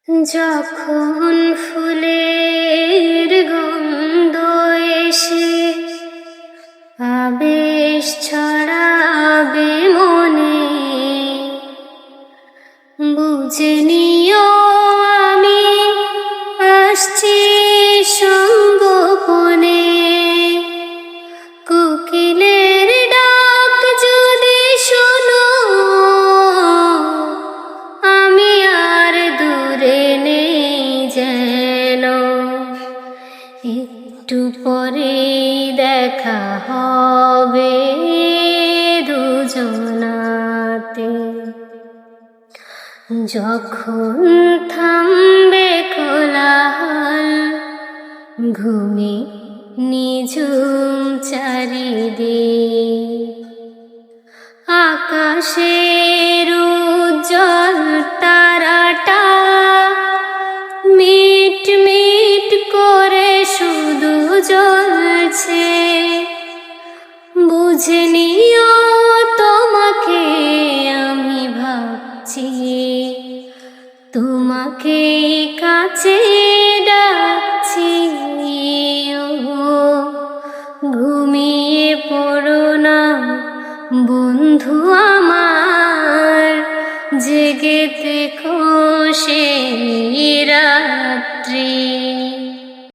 যখন ফুলের গন্ধ এসে আবেশ ছড়াবে মনে, বুঝে নিও আমি আসছি সঙ্গোপনে। কোকিলের ডাক যদি শোনো, আমি আর দূরে নেই যেন। একটু পরে দেখা হবে দুজনাতে, যখন থামবে কোলাহল, ঘুমে নিঝুম চারিদিক। আকাশের উজ্জ্বল তারাটা মিট মিট করে শুধু জ্বলছে, বুঝে নিও তোমাকে আমি ভাবছি, তোমাকে কাছে ডাকছি। ঘুমিয়ে পড়ো না বন্ধু আমার, জেগে থেকো সেই রাত্রি।